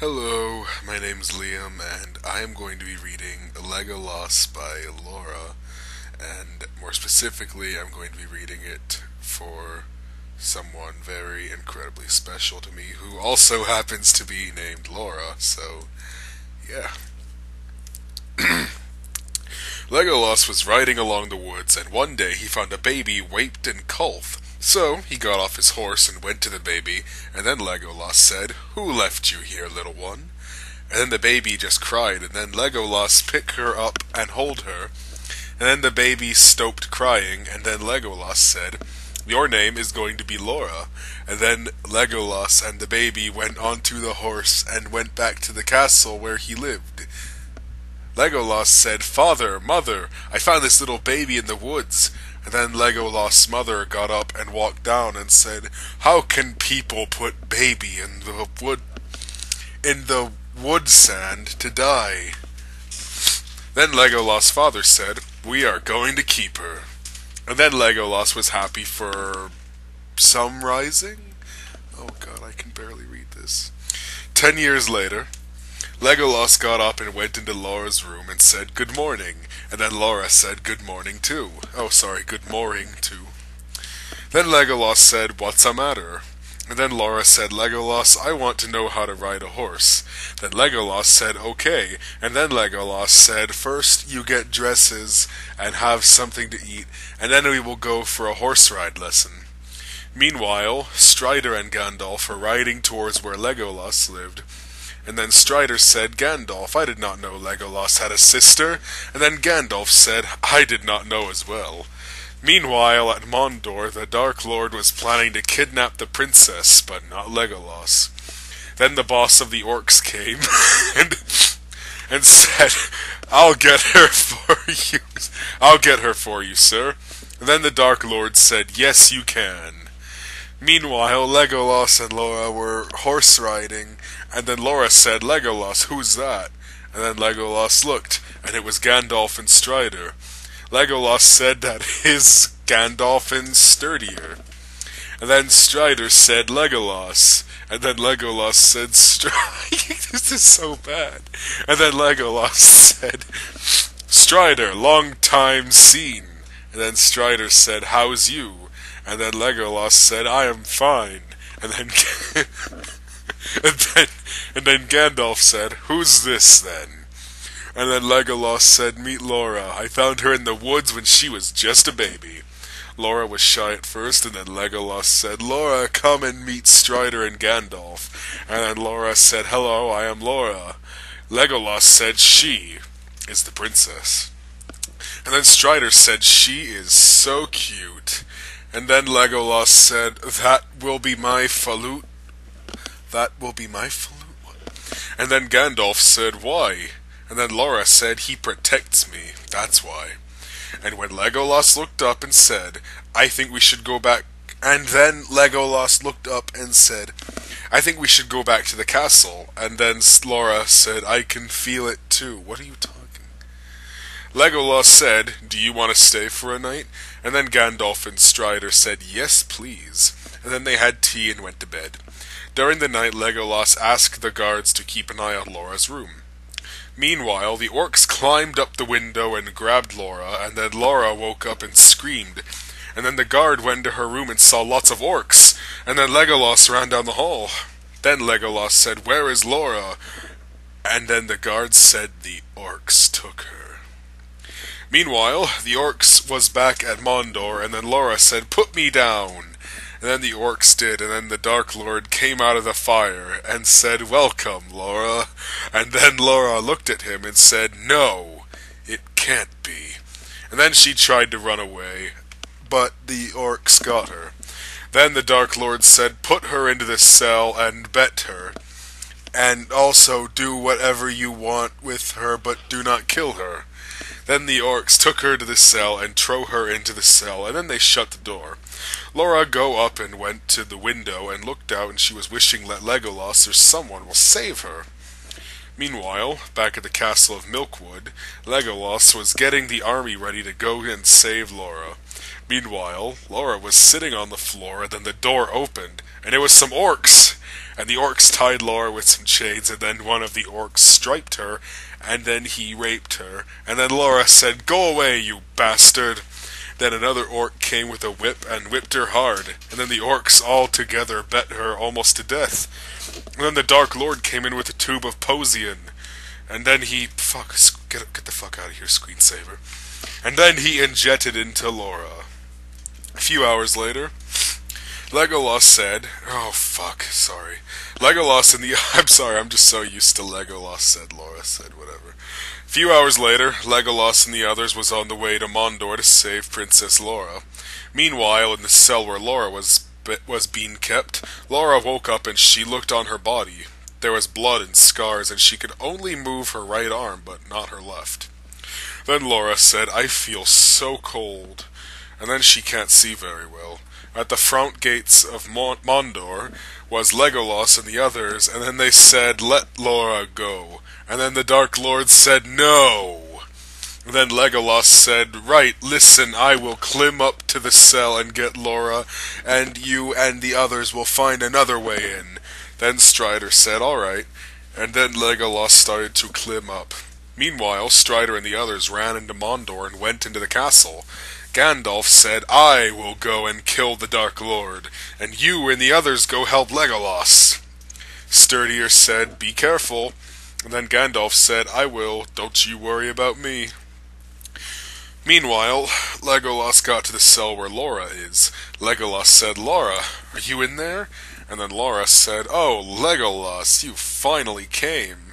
Hello, my name's Liam, and I am going to be reading Legolas by Laura, and more specifically, I'm going to be reading it for someone very incredibly special to me who also happens to be named Laura, so yeah. Legolas was riding along the woods, and one day he found a baby waped in Colth. So he got off his horse and went to the baby, and then Legolas said, "Who left you here, little one?" And then the baby just cried, and then Legolas picked her up and hold her. And then the baby stopped crying, and then Legolas said, "Your name is going to be Laura." And then Legolas and the baby went onto the horse and went back to the castle where he lived. Legolas said, "Father, mother, I found this little baby in the woods." And then Legolas' mother got up and walked down and said, "How can people put baby in the wood sand to die?" Then Legolas' father said, "We are going to keep her." And then Legolas was happy for some rising. Oh god, I can barely read this. 10 years later, Legolas got up and went into Laura's room and said, "Good morning." And then Laura said, "Good morning too." Oh, sorry, good morning too. Then Legolas said, "What's the matter?" And then Laura said, "Legolas, I want to know how to ride a horse." Then Legolas said, "Okay." And then Legolas said, "First you get dresses and have something to eat, and then we will go for a horse ride lesson." Meanwhile, Strider and Gandalf were riding towards where Legolas lived. And then Strider said, "Gandalf, I did not know Legolas had a sister." And then Gandalf said, "I did not know as well." Meanwhile, at Mondor, the Dark Lord was planning to kidnap the princess, but not Legolas. Then the boss of the orcs came and said, "I'll get her for you. I'll get her for you, sir." And then the Dark Lord said, "Yes, you can." Meanwhile, Legolas and Laura were horse riding, and then Laura said, "Legolas, who's that?" And then Legolas looked, and it was Gandalf and Strider. Legolas said that his Gandalf sturdier. And then Strider said, "Legolas." And then Legolas said, This is so bad. And then Legolas said, "Strider, long time seen." And then Strider said, "How's you?" And then Legolas said, "I am fine." And then and then Gandalf said, "Who's this then?" And then Legolas said, "Meet Laura. I found her in the woods when she was just a baby." Laura was shy at first, and then Legolas said, "Laura, come and meet Strider and Gandalf." And then Laura said, "Hello, I am Laura." Legolas said, "She is the princess." And then Strider said, "She is so cute." And then Legolas said, "That will be my falute." That will be my falute? And then Gandalf said, "Why?" And then Laura said, "He protects me, that's why." And when Legolas looked up and said, "I think we should go back." And then Legolas looked up and said, "I think we should go back to the castle." And then Laura said, "I can feel it too." What are you talking? Legolas said, "Do you want to stay for a night?" And then Gandalf and Strider said, "Yes, please." And then they had tea and went to bed. During the night, Legolas asked the guards to keep an eye on Laura's room. Meanwhile, the orcs climbed up the window and grabbed Laura, and then Laura woke up and screamed. And then the guard went to her room and saw lots of orcs, and then Legolas ran down the hall. Then Legolas said, "Where is Laura?" And then the guards said the orcs took her. Meanwhile, the orcs was back at Mondor, and then Laura said, "Put me down." And then the orcs did, and then the Dark Lord came out of the fire and said, "Welcome, Laura." And then Laura looked at him and said, "No, it can't be." And then she tried to run away, but the orcs got her. Then the Dark Lord said, "Put her into the cell and bet her, and also do whatever you want with her, but do not kill her." Then the orcs took her to the cell and threw her into the cell, and then they shut the door. Laura go up and went to the window and looked out, and she was wishing that Legolas or someone will save her. Meanwhile, back at the castle of Milkwood, Legolas was getting the army ready to go and save Laura. Meanwhile, Laura was sitting on the floor, and then the door opened, and it was some orcs. And the orcs tied Laura with some chains, and then one of the orcs striped her, and then he raped her. And then Laura said, "Go away, you bastard!" Then another orc came with a whip and whipped her hard, and then the orcs all together bet her almost to death. And then the Dark Lord came in with a tube of poison, and then he... get the fuck out of here, screensaver. And then he injected into Laura. A few hours later, Legolas said... Oh, fuck, sorry. Legolas and the... I'm sorry, I'm just so used to Legolas said, Laura said, whatever. A few hours later, Legolas and the others was on the way to Mondor to save Princess Laura. Meanwhile, in the cell where Laura was being kept, Laura woke up and she looked on her body. There was blood and scars, and she could only move her right arm, but not her left. Then Laura said, "I feel so cold." And then she can't see very well. At the front gates of Mondor was Legolas and the others, and then they said, "Let Laura go." And then the Dark Lord said, "No." And then Legolas said, "Right, listen, I will climb up to the cell and get Laura, and you and the others will find another way in." Then Strider said, "All right." And then Legolas started to climb up. Meanwhile, Strider and the others ran into Mondor and went into the castle. Gandalf said, "I will go and kill the Dark Lord, and you and the others go help Legolas." Sturdier said, "Be careful." And then Gandalf said, "I will, don't you worry about me." Meanwhile, Legolas got to the cell where Laura is. Legolas said, "Laura, are you in there?" And then Laura said, "Oh, Legolas, you finally came."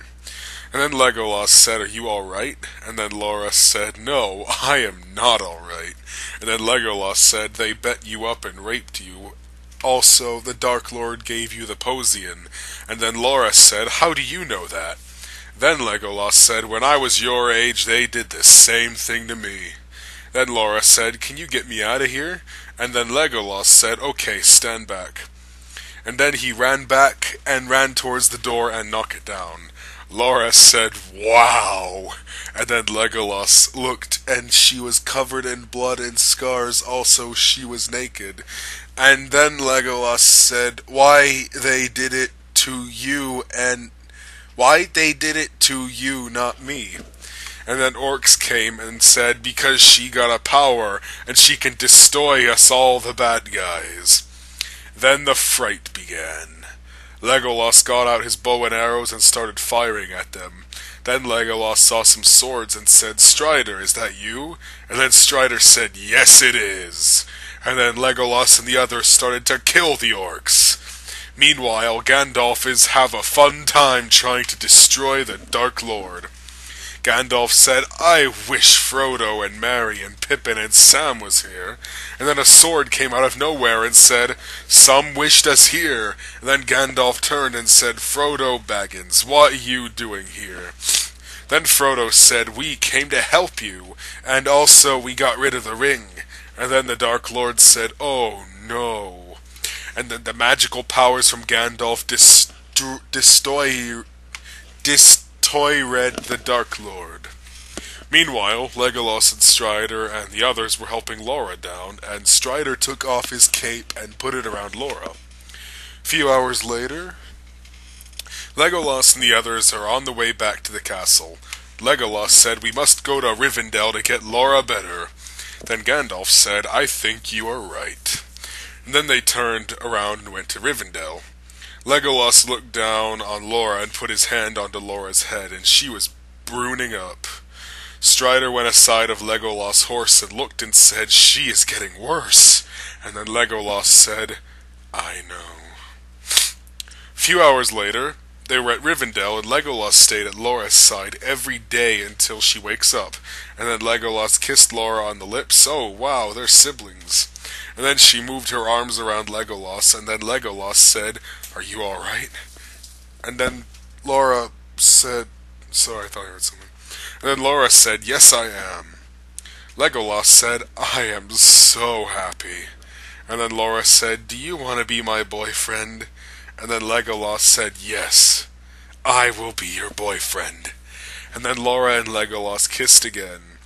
And then Legolas said, "Are you alright?" And then Laura said, "No, I am not alright." And then Legolas said, "They bet you up and raped you. Also, the Dark Lord gave you the potion." And then Laura said, "How do you know that?" Then Legolas said, "When I was your age, they did the same thing to me." Then Laura said, "Can you get me out of here?" And then Legolas said, "Okay, stand back." And then he ran back and ran towards the door and knocked it down. Laura said, "Wow." And then Legolas looked, and she was covered in blood and scars, also she was naked. And then Legolas said, "Why they did it to you, and... why they did it to you, not me?" And then orcs came and said, "Because she got a power, and she can destroy us all the bad guys." Then the fright began. Legolas got out his bow and arrows and started firing at them. Then Legolas saw some swords and said, "Strider, is that you?" And then Strider said, "Yes, it is." And then Legolas and the others started to kill the orcs. Meanwhile, Gandalf is have a fun time trying to destroy the Dark Lord. Gandalf said, "I wish Frodo and Merry and Pippin and Sam was here." And then a sword came out of nowhere and said, "Some wished us here." And then Gandalf turned and said, "Frodo Baggins, what are you doing here?" Then Frodo said, "We came to help you, and also we got rid of the ring." And then the Dark Lord said, "Oh no." And then the magical powers from Gandalf destroyed the Dark Lord. Meanwhile, Legolas and Strider and the others were helping Laura down, and Strider took off his cape and put it around Laura. A few hours later, Legolas and the others are on the way back to the castle. Legolas said, "We must go to Rivendell to get Laura better." Then Gandalf said, "I think you are right." And then they turned around and went to Rivendell. Legolas looked down on Laura and put his hand onto Laura's head, and she was bruning up. Strider went aside of Legolas' horse and looked and said, "She is getting worse." And then Legolas said, "I know." A few hours later, they were at Rivendell, and Legolas stayed at Laura's side every day until she wakes up. And then Legolas kissed Laura on the lips. Oh, wow, they're siblings. And then she moved her arms around Legolas, and then Legolas said, "Are you alright?" And then Laura said... Sorry, I thought I heard something. And then Laura said, "Yes, I am." Legolas said, "I am so happy." And then Laura said, "Do you want to be my boyfriend?" And then Legolas said, "Yes, I will be your boyfriend." And then Laura and Legolas kissed again.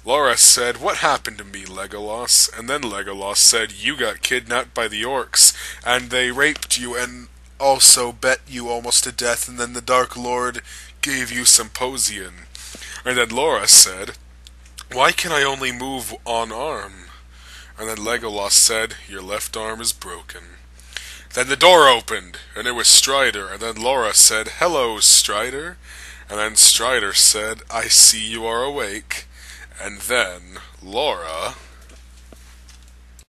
Laura said, "What happened to me, Legolas?" And then Legolas said, "You got kidnapped by the orcs, and they raped you, and also bet you almost to death, and then the Dark Lord gave you some potion. And then Laura said, why can I only move on arm? And then Legolas said, your left arm is broken. Then the door opened, and it was Strider, and then Laura said, hello, Strider. And then Strider said, I see you are awake. And then Laura